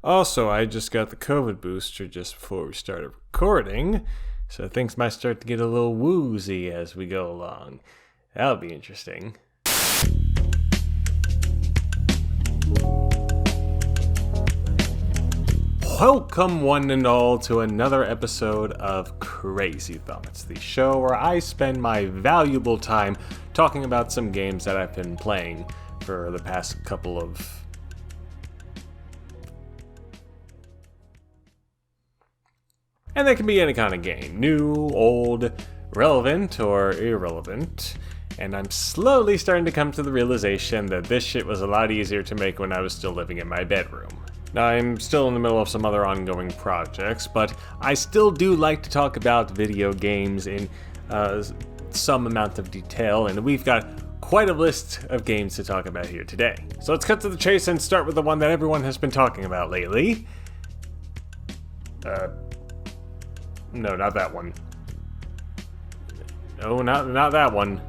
Also, I just got the COVID booster just before we started recording, so things might start to get a little woozy as we go along. That'll be interesting. Welcome one and all to another episode of Crazy Thoughts, the show where I spend my valuable time talking about some games that I've been playing for the past couple of... And they can be any kind of game, new, old, relevant, or irrelevant. And I'm slowly starting to come to the realization that this shit was a lot easier to make when I was still living in my bedroom. Now, I'm still in the middle of some other ongoing projects, but I still do like to talk about video games in some amount of detail, and we've got quite a list of games to talk about here today. So let's cut to the chase and start with the one that everyone has been talking about lately. No, not that one. No, not that one.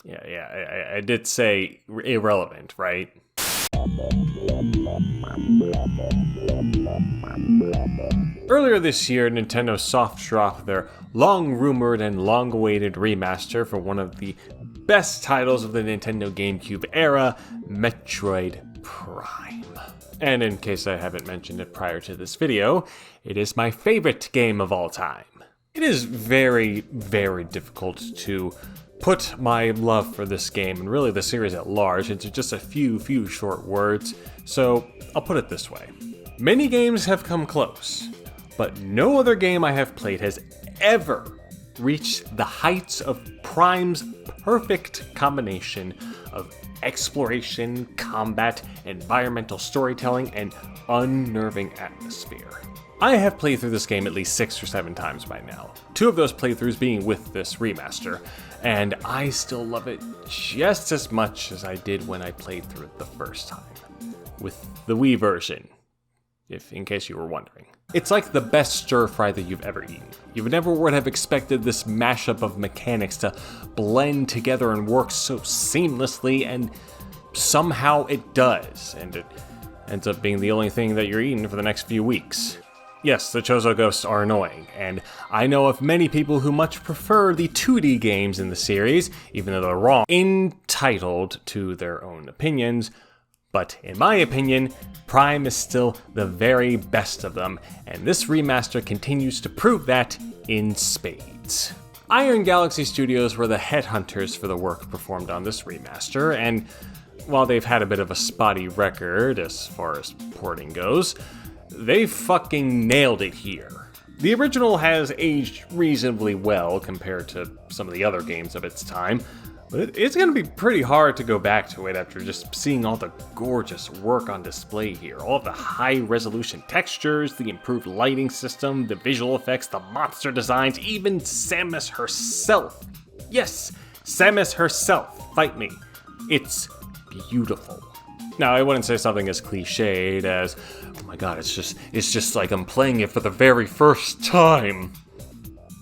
Yeah, I did say irrelevant, right? Earlier this year, Nintendo soft dropped their long-rumored and long-awaited remaster for one of the best titles of the Nintendo GameCube era, Metroid Prime. And in case I haven't mentioned it prior to this video, it is my favorite game of all time. It is very, very difficult to put my love for this game, and really the series at large, into just a few short words, so I'll put it this way. Many games have come close, but no other game I have played has ever reached the heights of Prime's perfect combination of exploration, combat, environmental storytelling, and unnerving atmosphere. I have played through this game at least 6 or 7 times by now, 2 of those playthroughs being with this remaster, and I still love it just as much as I did when I played through it the first time, with the Wii version, in case you were wondering. It's like the best stir-fry that you've ever eaten. You never would have expected this mashup of mechanics to blend together and work so seamlessly, and somehow it does, and it ends up being the only thing that you're eating for the next few weeks. Yes, the Chozo Ghosts are annoying, and I know of many people who much prefer the 2D games in the series, even though they're wrong, entitled to their own opinions. But in my opinion, Prime is still the very best of them, and this remaster continues to prove that in spades. Iron Galaxy Studios were the headhunters for the work performed on this remaster, and while they've had a bit of a spotty record as far as porting goes, they fucking nailed it here. The original has aged reasonably well compared to some of the other games of its time, but it's going to be pretty hard to go back to it after just seeing all the gorgeous work on display here. All of the high-resolution textures, the improved lighting system, the visual effects, the monster designs, even Samus herself. Yes, Samus herself, fight me. It's beautiful. Now, I wouldn't say something as cliched as, oh my god, it's just like I'm playing it for the very first time.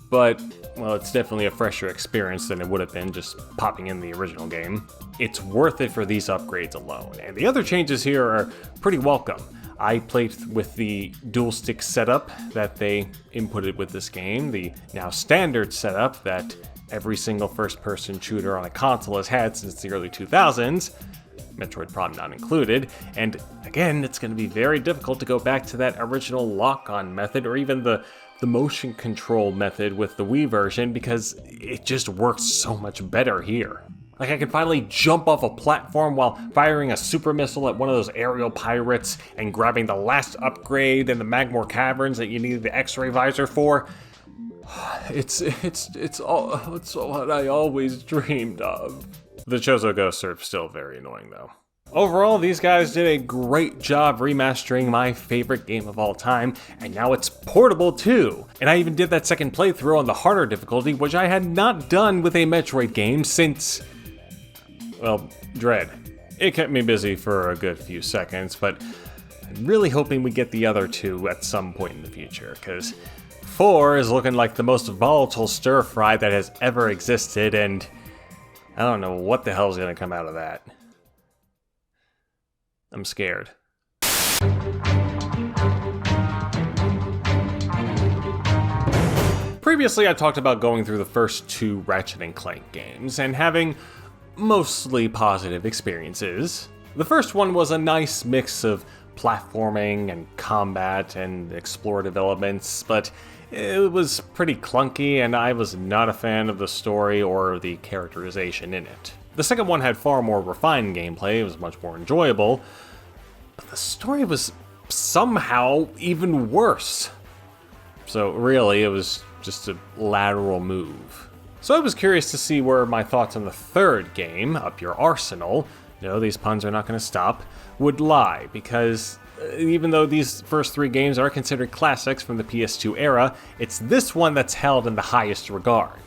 But, well, it's definitely a fresher experience than it would have been just popping in the original game. It's worth it for these upgrades alone, and the other changes here are pretty welcome. I played with the dual stick setup that they inputted with this game, the now standard setup that every single first-person shooter on a console has had since the early 2000s, Metroid Prime not included, and again, it's going to be very difficult to go back to that original lock-on method or even the motion control method with the Wii version because it just works so much better here. Like, I can finally jump off a platform while firing a super missile at one of those aerial pirates and grabbing the last upgrade in the Magmore Caverns that you needed the X-ray visor for. It's what I always dreamed of. The Chozo Ghosts are still very annoying though. Overall, these guys did a great job remastering my favorite game of all time, and now it's portable too. And I even did that second playthrough on the harder difficulty, which I had not done with a Metroid game since, well, Dread. It kept me busy for a good few seconds, but I'm really hoping we get the other 2 at some point in the future, because 4 is looking like the most volatile stir-fry that has ever existed, and I don't know what the hell is going to come out of that. I'm scared. Previously, I talked about going through the first 2 Ratchet & Clank games and having mostly positive experiences. The first one was a nice mix of platforming and combat and explorative elements, but it was pretty clunky and I was not a fan of the story or the characterization in it. The second one had far more refined gameplay, it was much more enjoyable, but the story was somehow even worse. So really, it was just a lateral move. So I was curious to see where my thoughts on the third game, Up Your Arsenal, no, these puns are not going to stop, would lie, because even though these first 3 games are considered classics from the PS2 era, it's this one that's held in the highest regard.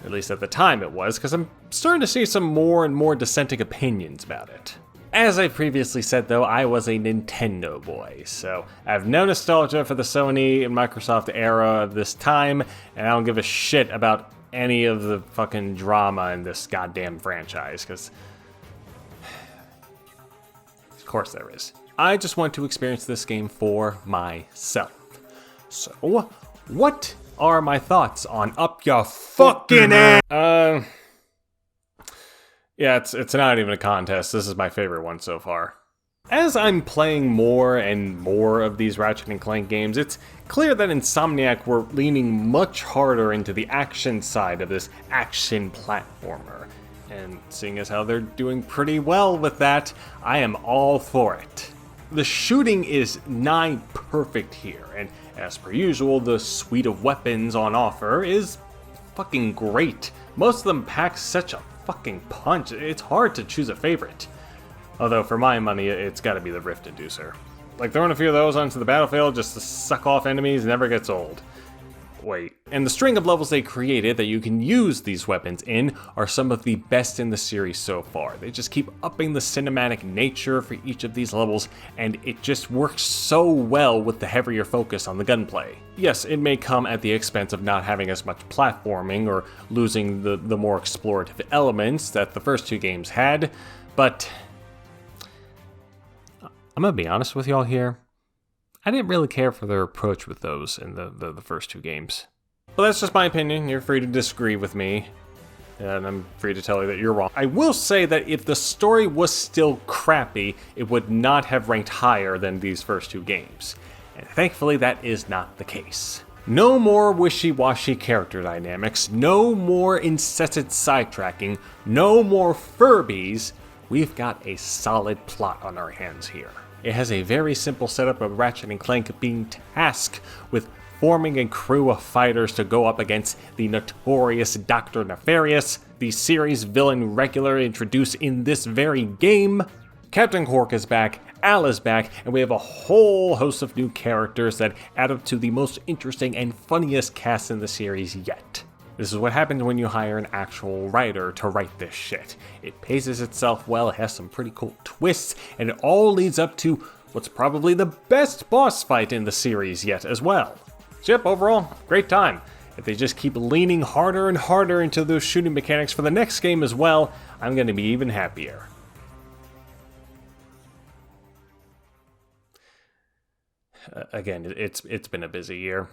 At least at the time it was, because I'm starting to see some more and more dissenting opinions about it. As I previously said though, I was a Nintendo boy, so I have no nostalgia for the Sony and Microsoft era of this time, and I don't give a shit about any of the fucking drama in this goddamn franchise, because of course there is. I just want to experience this game for myself. So, what are my thoughts on Up Your Fucking Ass? Yeah, it's not even a contest. This is my favorite one so far. As I'm playing more and more of these Ratchet & Clank games, it's clear that Insomniac were leaning much harder into the action side of this action platformer. And seeing as how they're doing pretty well with that, I am all for it. The shooting is nigh perfect here, and as per usual, the suite of weapons on offer is fucking great. Most of them pack such a fucking punch, it's hard to choose a favorite. Although for my money, it's gotta be the Rift Inducer. Like throwing a few of those onto the battlefield just to suck off enemies never gets old. Wait, and the string of levels they created that you can use these weapons in are some of the best in the series so far. They just keep upping the cinematic nature for each of these levels, and it just works so well with the heavier focus on the gunplay. Yes, it may come at the expense of not having as much platforming or losing the more explorative elements that the first 2 games had, but I'm gonna be honest with y'all here. I didn't really care for their approach with those in the first 2 games. But that's just my opinion. You're free to disagree with me, and I'm free to tell you that you're wrong. I will say that if the story was still crappy, it would not have ranked higher than these first 2 games. And thankfully, that is not the case. No more wishy-washy character dynamics, no more incessant sidetracking, no more Furbies. We've got a solid plot on our hands here. It has a very simple setup of Ratchet & Clank being tasked with forming a crew of fighters to go up against the notorious Dr. Nefarious, the series villain regularly introduced in this very game. Captain Qwark is back, Al is back, and we have a whole host of new characters that add up to the most interesting and funniest cast in the series yet. This is what happens when you hire an actual writer to write this shit. It paces itself well, it has some pretty cool twists, and it all leads up to what's probably the best boss fight in the series yet as well. So yep, overall, great time. If they just keep leaning harder and harder into those shooting mechanics for the next game as well, I'm going to be even happier. Again, it's been a busy year.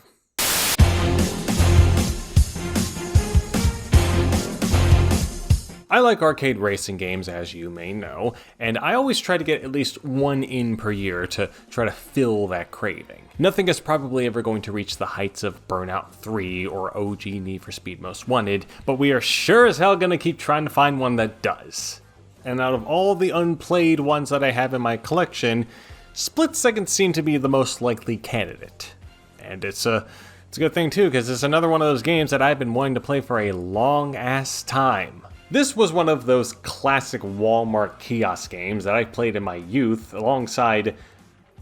I like arcade racing games, as you may know, and I always try to get at least one in per year to try to fill that craving. Nothing is probably ever going to reach the heights of Burnout 3 or OG Need for Speed Most Wanted, but we are sure as hell gonna keep trying to find one that does. And out of all the unplayed ones that I have in my collection, Split Second seemed to be the most likely candidate. And it's a good thing too, because it's another one of those games that I've been wanting to play for a long-ass time. This was one of those classic Walmart kiosk games that I played in my youth alongside,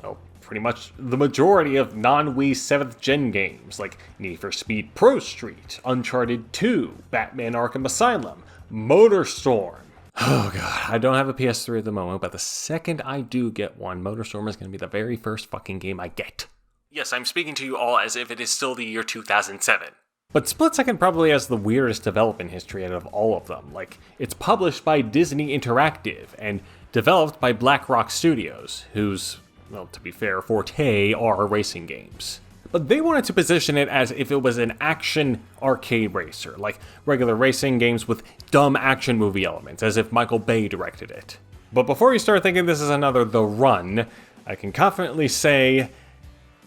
well, pretty much the majority of non-Wii 7th Gen games like Need for Speed Pro Street, Uncharted 2, Batman Arkham Asylum, MotorStorm. Oh god, I don't have a PS3 at the moment, but the second I do get one, MotorStorm is going to be the very first fucking game I get. Yes, I'm speaking to you all as if it is still the year 2007. But Split Second probably has the weirdest development history out of all of them. Like, it's published by Disney Interactive and developed by BlackRock Studios, whose, well, to be fair, forte are racing games. But they wanted to position it as if it was an action arcade racer, like regular racing games with dumb action movie elements, as if Michael Bay directed it. But before you start thinking this is another The Run, I can confidently say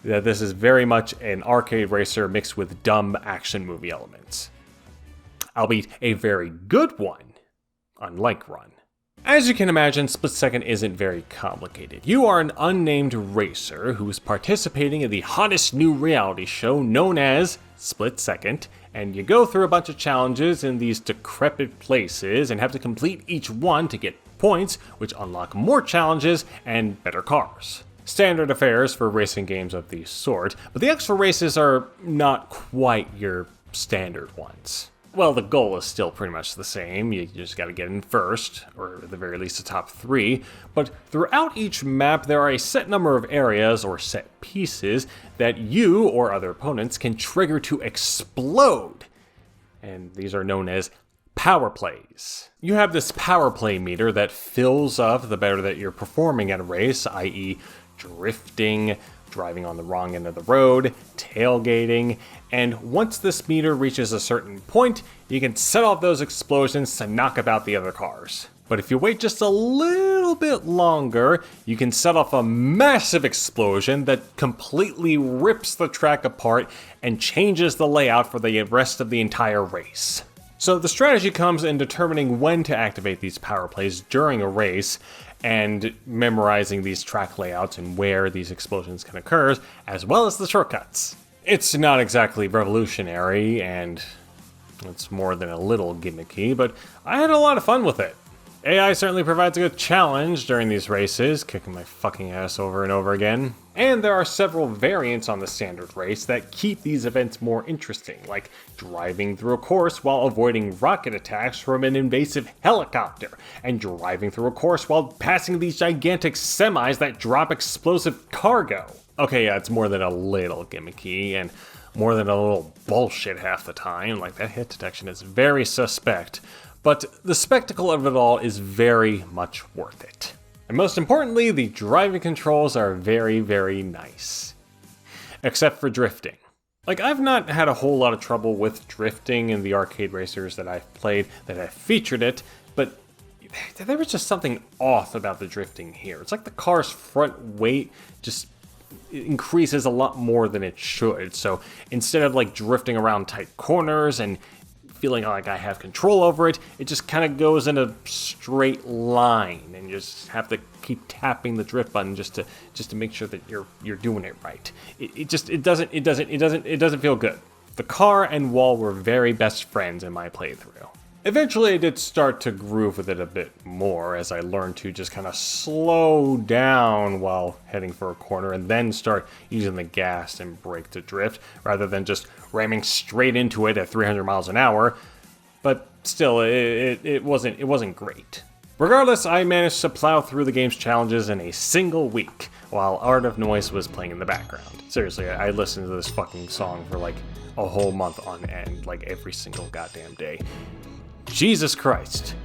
that this is very much an arcade racer mixed with dumb action movie elements. Albeit a very good one, unlike Run. As you can imagine, Split Second isn't very complicated. You are an unnamed racer who is participating in the hottest new reality show known as Split Second, and you go through a bunch of challenges in these decrepit places and have to complete each one to get points, which unlock more challenges and better cars. Standard affairs for racing games of the sort, but the extra races are not quite your standard ones. Well, the goal is still pretty much the same. You just gotta get in first, or at the very least the top 3. But throughout each map, there are a set number of areas, or set pieces, that you or other opponents can trigger to explode. And these are known as power plays. You have this power play meter that fills up the better that you're performing at a race, i.e. drifting, driving on the wrong end of the road, tailgating, and once this meter reaches a certain point, you can set off those explosions to knock about the other cars. But if you wait just a little bit longer, you can set off a massive explosion that completely rips the track apart and changes the layout for the rest of the entire race. So the strategy comes in determining when to activate these power plays during a race, and memorizing these track layouts and where these explosions can occur, as well as the shortcuts. It's not exactly revolutionary, and it's more than a little gimmicky, but I had a lot of fun with it. AI certainly provides a good challenge during these races, kicking my fucking ass over and over again. And there are several variants on the standard race that keep these events more interesting, like driving through a course while avoiding rocket attacks from an invasive helicopter, and driving through a course while passing these gigantic semis that drop explosive cargo. Okay, yeah, it's more than a little gimmicky, and more than a little bullshit half the time. Like, that hit detection is very suspect. But the spectacle of it all is very much worth it. And most importantly, the driving controls are very, very nice. Except for drifting. Like, I've not had a whole lot of trouble with drifting in the arcade racers that I've played, that have featured it, but there was just something off about the drifting here. It's like the car's front weight just increases a lot more than it should. So instead of like drifting around tight corners and feeling like I have control over it, it just kind of goes in a straight line, and you just have to keep tapping the drift button just to make sure that you're doing it right. It doesn't feel good. The car and wall were very best friends in my playthrough. Eventually I did start to groove with it a bit more as I learned to just kind of slow down while heading for a corner and then start using the gas and brake to drift rather than just ramming straight into it at 300 miles an hour. But still, it wasn't great. Regardless, I managed to plow through the game's challenges in a single week while Art of Noise was playing in the background. Seriously, I listened to this fucking song for like a whole month on end, like every single goddamn day. Jesus Christ.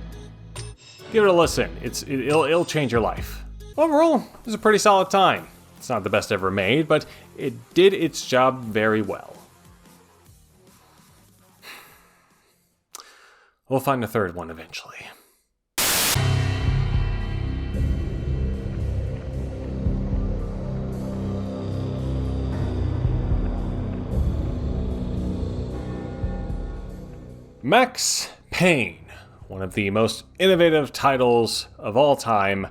Give it a listen. It'll change your life. Overall, it was a pretty solid time. It's not the best ever made, but it did its job very well. We'll find a third one eventually. Max Payne, one of the most innovative titles of all time,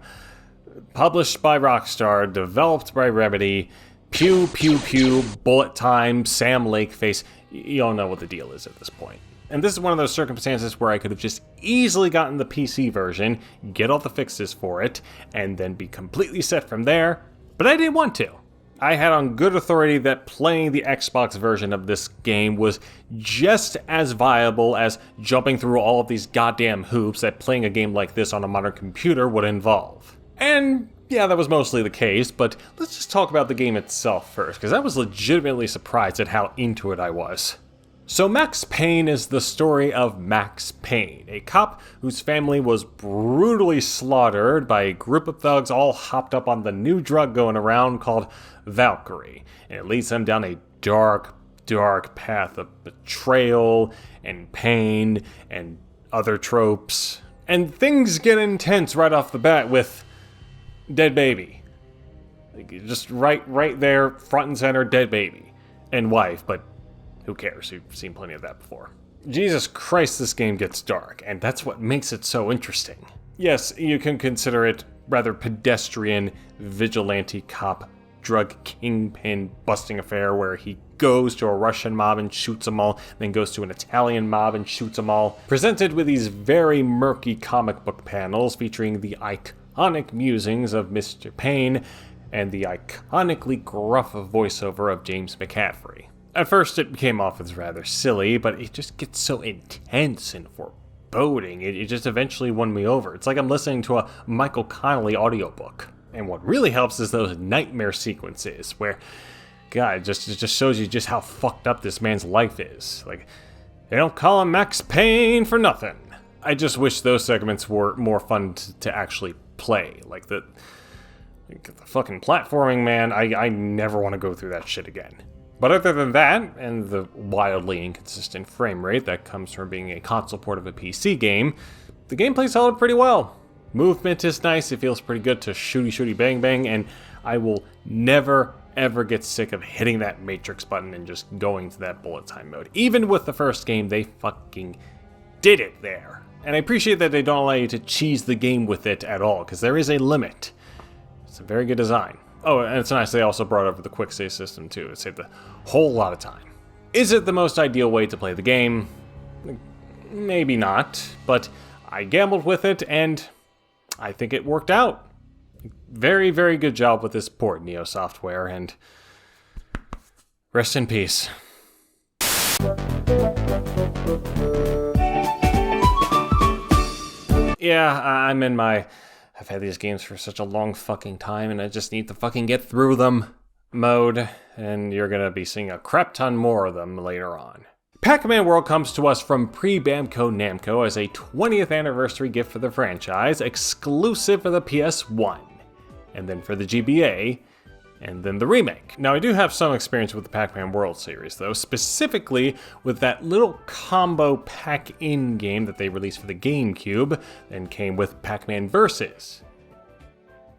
published by Rockstar, developed by Remedy, pew pew pew, bullet time, Sam Lakeface, you all know what the deal is at this point. And this is one of those circumstances where I could have just easily gotten the PC version, get all the fixes for it, and then be completely set from there, but I didn't want to. I had on good authority that playing the Xbox version of this game was just as viable as jumping through all of these goddamn hoops that playing a game like this on a modern computer would involve. And yeah, that was mostly the case, but let's just talk about the game itself first, because I was legitimately surprised at how into it I was. So Max Payne is the story of Max Payne, a cop whose family was brutally slaughtered by a group of thugs all hopped up on the new drug going around called Valkyrie. And it leads them down a dark path of betrayal and pain and other tropes. And things get intense right off the bat with dead baby. Just right there, front and center, dead baby. And wife, but who cares? You've seen plenty of that before. Jesus Christ, this game gets dark, and that's what makes it so interesting. Yes, you can consider it rather pedestrian, vigilante cop, drug kingpin busting affair where he goes to a Russian mob and shoots them all, then goes to an Italian mob and shoots them all. Presented with these very murky comic book panels featuring the iconic musings of Mr. Payne and the iconically gruff voiceover of James McCaffrey. At first it came off as rather silly, but it just gets so intense and foreboding, it just eventually won me over. It's like I'm listening to a Michael Connelly audiobook. And what really helps is those nightmare sequences where, God, it just shows you just how fucked up this man's life is. Like, they don't call him Max Payne for nothing. I just wish those segments were more fun to actually play. Like the fucking platforming, man, I never want to go through that shit again. But other than that, and the wildly inconsistent frame rate that comes from being a console port of a PC game, the gameplay's held pretty well. Movement is nice, it feels pretty good to shooty bang bang, and I will never ever get sick of hitting that matrix button and just going to that bullet time mode. Even with the first game, they fucking did it there. And I appreciate that they don't allow you to cheese the game with it at all, because there is a limit. It's a very good design. Oh, and it's nice they also brought over the quick save system too. It saved a whole lot of time. Is it the most ideal way to play the game? Maybe not, but I gambled with it and I think it worked out. Very, very good job with this port, Neo Software, and rest in peace. Yeah, I'm in my I've had these games for such a long fucking time and I just need to fucking get through them mode, and you're gonna be seeing a crap ton more of them later on. Pac-Man World comes to us from pre-Bamco Namco as a 20th anniversary gift for the franchise, exclusive for the PS1, and then for the GBA, and then the remake. Now, I do have some experience with the Pac-Man World series, though, specifically with that little combo pack-in game that they released for the GameCube, and came with Pac-Man Versus.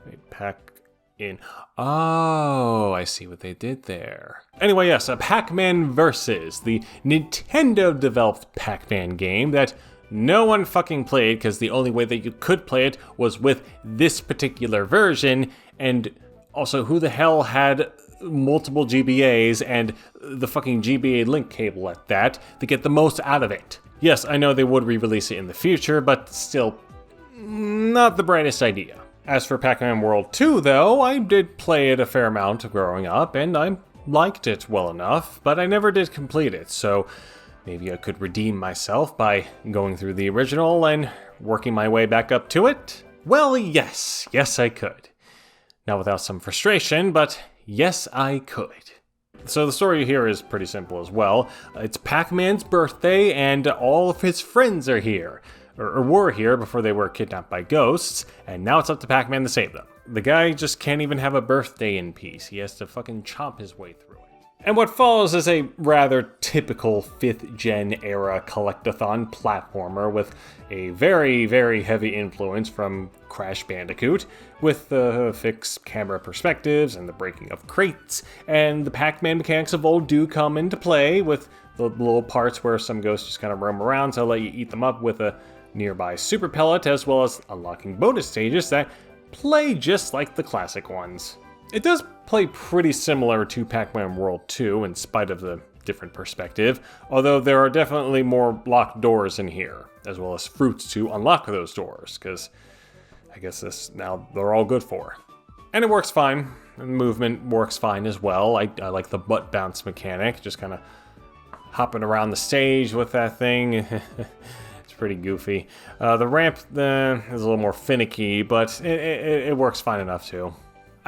Wait, Pac-in. Oh, I see what they did there. Anyway, yes, Pac-Man Versus, the Nintendo-developed Pac-Man game that no one fucking played, because the only way that you could play it was with this particular version, and also, who the hell had multiple GBAs and the fucking GBA link cable at that to get the most out of it? Yes, I know they would re-release it in the future, but still, not the brightest idea. As for Pac-Man World 2, though, I did play it a fair amount growing up, and I liked it well enough, but I never did complete it, so maybe I could redeem myself by going through the original and working my way back up to it? Well, yes I could. Not without some frustration, but yes, I could. So the story here is pretty simple as well. It's Pac-Man's birthday, and all of his friends are here. Or were here before they were kidnapped by ghosts, and now it's up to Pac-Man to save them. The guy just can't even have a birthday in peace. He has to fucking chomp his way through it. And what follows is a rather typical 5th gen era collectathon platformer with a very, very heavy influence from Crash Bandicoot, with the fixed camera perspectives and the breaking of crates, and the Pac-Man mechanics of old do come into play with the little parts where some ghosts just kind of roam around, so I'll let you eat them up with a nearby super pellet, as well as unlocking bonus stages that play just like the classic ones. It does play pretty similar to Pac-Man World 2 in spite of the different perspective, although there are definitely more locked doors in here, as well as fruits to unlock those doors, because I guess this now they're all good for. And it works fine. The movement works fine as well. I like the butt bounce mechanic, just kind of hopping around the stage with that thing. It's pretty goofy. The ramp is a little more finicky, but it works fine enough too.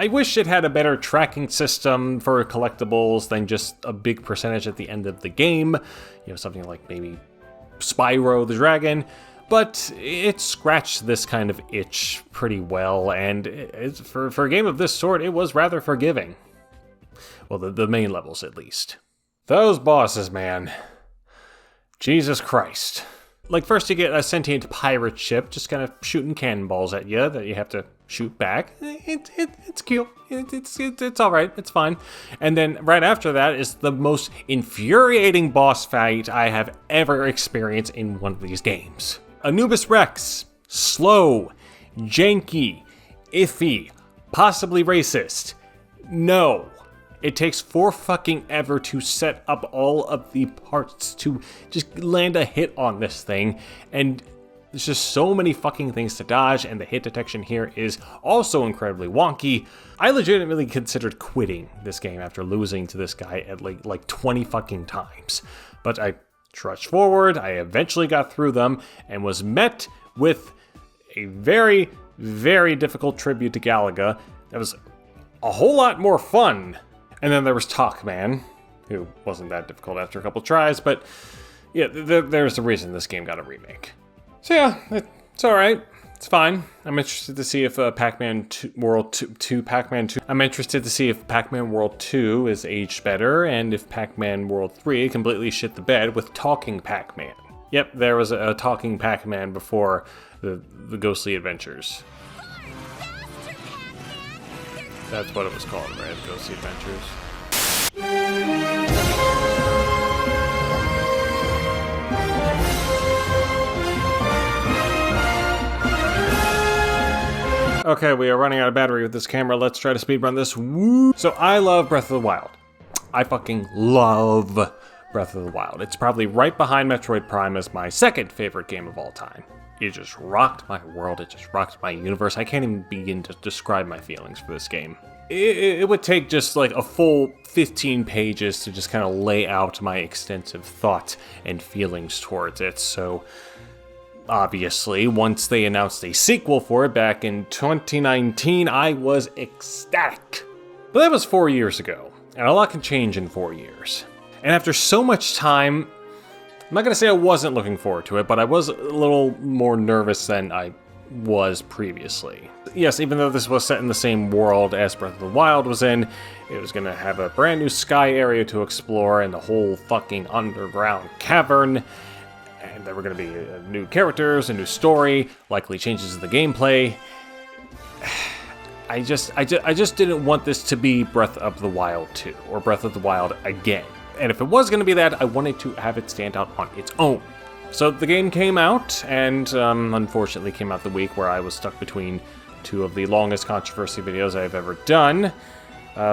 I wish it had a better tracking system for collectibles than just a big percentage at the end of the game. You know, something like maybe Spyro the Dragon. But it scratched this kind of itch pretty well, and for a game of this sort, it was rather forgiving. Well, the main levels, at least. Those bosses, man. Jesus Christ. Like, first you get a sentient pirate ship just kind of shooting cannonballs at you that you have to shoot back. It's cute. It's all right. It's fine. And then right after that is the most infuriating boss fight I have ever experienced in one of these games. Anubis Rex. Slow. Janky. Iffy. Possibly racist. No. It takes fucking ever to set up all of the parts to just land a hit on this thing, and there's just so many fucking things to dodge, and the hit detection here is also incredibly wonky. I legitimately considered quitting this game after losing to this guy at like 20 fucking times. But I trudged forward, I eventually got through them, and was met with a very, very difficult tribute to Galaga that was a whole lot more fun. And then there was Talkman, who wasn't that difficult after a couple tries, but yeah, there's a reason this game got a remake. So yeah, it's alright. It's fine. I'm interested to see if Pac-Man World 2 Pac-Man 2. I'm interested to see if Pac-Man World 2 is aged better, and if Pac-Man World 3 completely shit the bed with Talking Pac-Man. Yep, there was a Talking Pac-Man before the Ghostly Adventures. That's what it was called, right? Ghostly Adventures. Okay, we are running out of battery with this camera. Let's try to speedrun this. Woo! So I love Breath of the Wild. I fucking love Breath of the Wild. It's probably right behind Metroid Prime as my second favorite game of all time. It just rocked my world, it just rocked my universe. I can't even begin to describe my feelings for this game. It would take just like a full 15 pages to just kind of lay out my extensive thoughts and feelings towards it. So obviously, once they announced a sequel for it back in 2019, I was ecstatic. But that was 4 years ago, and a lot can change in 4 years. And after so much time, I'm not going to say I wasn't looking forward to it, but I was a little more nervous than I was previously. Yes, even though this was set in the same world as Breath of the Wild was in, it was going to have a brand new sky area to explore and a whole fucking underground cavern, and there were going to be new characters, a new story, likely changes in the gameplay. I just didn't want this to be Breath of the Wild 2, or Breath of the Wild again. And if it was going to be that, I wanted to have it stand out on its own. So the game came out, and unfortunately came out the week where I was stuck between two of the longest controversy videos I've ever done.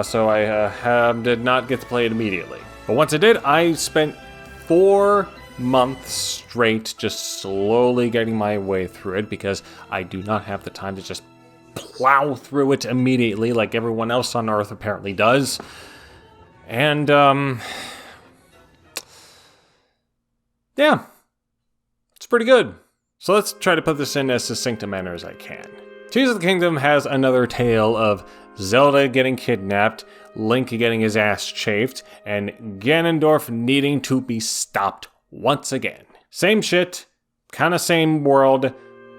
So I did not get to play it immediately. But once I did, I spent 4 months straight just slowly getting my way through it, because I do not have the time to just plow through it immediately like everyone else on Earth apparently does. And, yeah, it's pretty good. So let's try to put this in as succinct a manner as I can. Tears of the Kingdom has another tale of Zelda getting kidnapped, Link getting his ass chafed, and Ganondorf needing to be stopped once again. Same shit, kinda same world,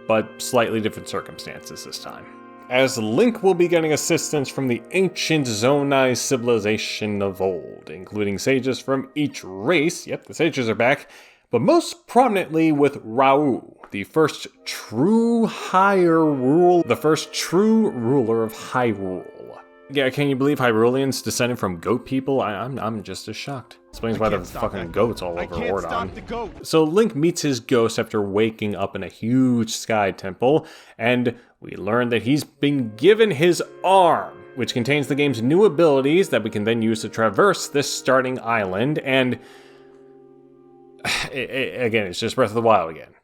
but slightly different circumstances this time. As Link will be getting assistance from the ancient Zonai civilization of old, including sages from each race, yep, the sages are back, but most prominently with Raoh, the first true ruler of Hyrule. Yeah, can you believe Hyruleans descended from goat people? I'm just as shocked. Explains why the fucking goats all over Ordon. So Link meets his ghost after waking up in a huge sky temple, and we learn that he's been given his arm, which contains the game's new abilities that we can then use to traverse this starting island, and again, it's just Breath of the Wild again.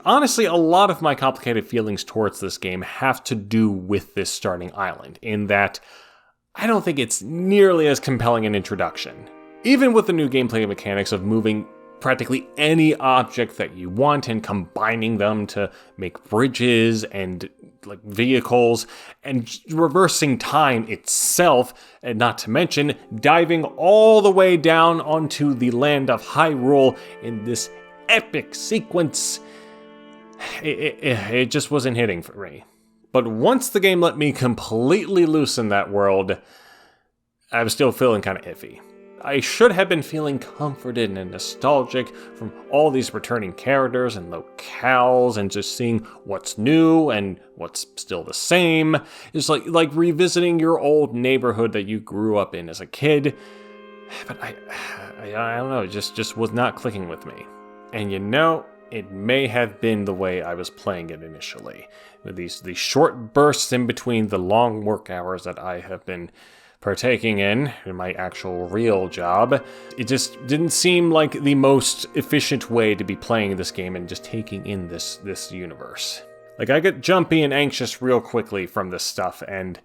Honestly, a lot of my complicated feelings towards this game have to do with this starting island, in that I don't think it's nearly as compelling an introduction. Even with the new gameplay mechanics of moving practically any object that you want and combining them to make bridges and like vehicles, and reversing time itself, and not to mention diving all the way down onto the land of Hyrule in this epic sequence. It just wasn't hitting for me. But once the game let me completely loose in that world, I was still feeling kind of iffy. I should have been feeling comforted and nostalgic from all these returning characters and locales and just seeing what's new and what's still the same. It's like revisiting your old neighborhood that you grew up in as a kid. But I don't know, it just was not clicking with me. And it may have been the way I was playing it initially. With these short bursts in between the long work hours that I have been partaking in my actual real job. It just didn't seem like the most efficient way to be playing this game and just taking in this universe. Like, I get jumpy and anxious real quickly from this stuff, and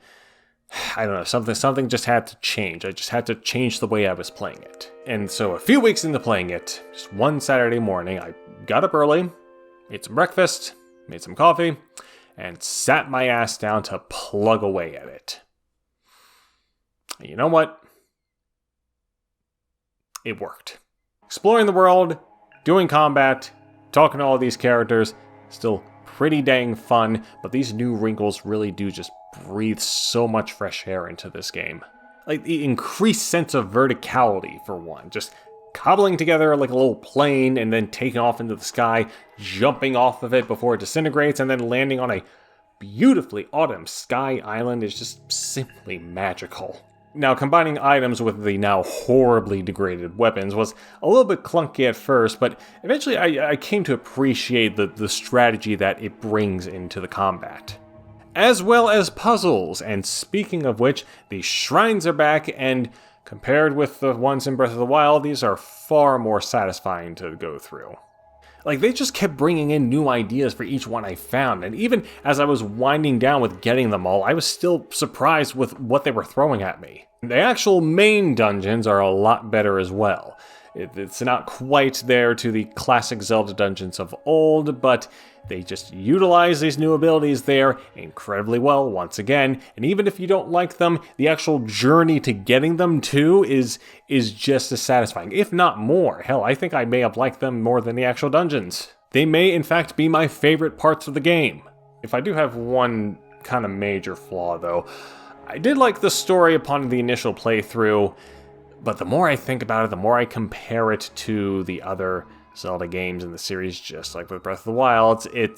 I don't know, something just had to change. I just had to change the way I was playing it. And so a few weeks into playing it, just one Saturday morning, I got up early, ate some breakfast, made some coffee, and sat my ass down to plug away at it. And you know what? It worked. Exploring the world, doing combat, talking to all these characters, still pretty dang fun, but these new wrinkles really do just breathe so much fresh air into this game. Like the increased sense of verticality, for one. Just cobbling together like a little plane and then taking off into the sky, jumping off of it before it disintegrates, and then landing on a beautifully autumn sky island is just simply magical. Now, combining items with the now horribly degraded weapons was a little bit clunky at first, but eventually I came to appreciate the strategy that it brings into the combat. As well as puzzles, and speaking of which, the shrines are back, and compared with the ones in Breath of the Wild, these are far more satisfying to go through. Like, they just kept bringing in new ideas for each one I found, and even as I was winding down with getting them all, I was still surprised with what they were throwing at me. The actual main dungeons are a lot better as well. It's not quite there to the classic Zelda dungeons of old, but they just utilize these new abilities there incredibly well once again, and even if you don't like them, the actual journey to getting them too is just as satisfying, if not more. Hell, I think I may have liked them more than the actual dungeons. They may in fact be my favorite parts of the game. If I do have one kind of major flaw though, I did like the story upon the initial playthrough, but the more I think about it, the more I compare it to the other Zelda games in the series, just like with Breath of the Wild, it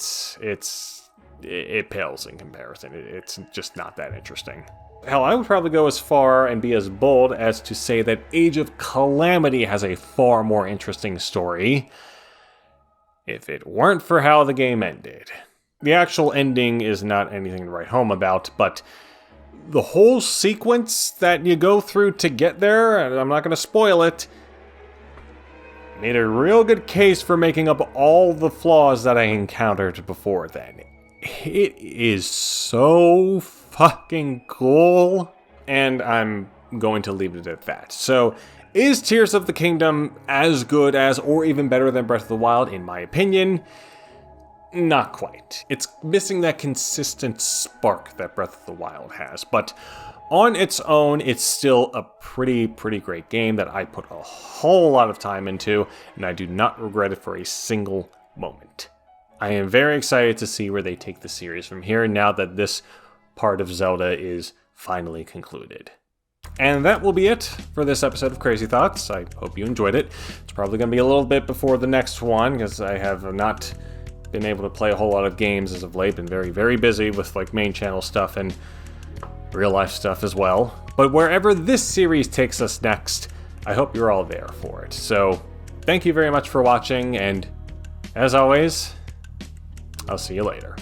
pales in comparison. It's just not that interesting. Hell, I would probably go as far and be as bold as to say that Age of Calamity has a far more interesting story, if it weren't for how the game ended. The actual ending is not anything to write home about, but the whole sequence that you go through to get there, and I'm not going to spoil it, made a real good case for making up all the flaws that I encountered before then. It is so fucking cool, and I'm going to leave it at that. So, is Tears of the Kingdom as good as, or even better than Breath of the Wild, in my opinion? Not quite. It's missing that consistent spark that Breath of the Wild has, but on its own, it's still a pretty great game that I put a whole lot of time into, and I do not regret it for a single moment. I am very excited to see where they take the series from here now that this part of Zelda is finally concluded. And that will be it for this episode of Crazy Thoughts. I hope you enjoyed it. It's probably going to be a little bit before the next one, because I have not been able to play a whole lot of games as of late. Been very busy with like main channel stuff and real life stuff as well. But wherever this series takes us next, I hope you're all there for it. So thank you very much for watching, and as always, I'll see you later.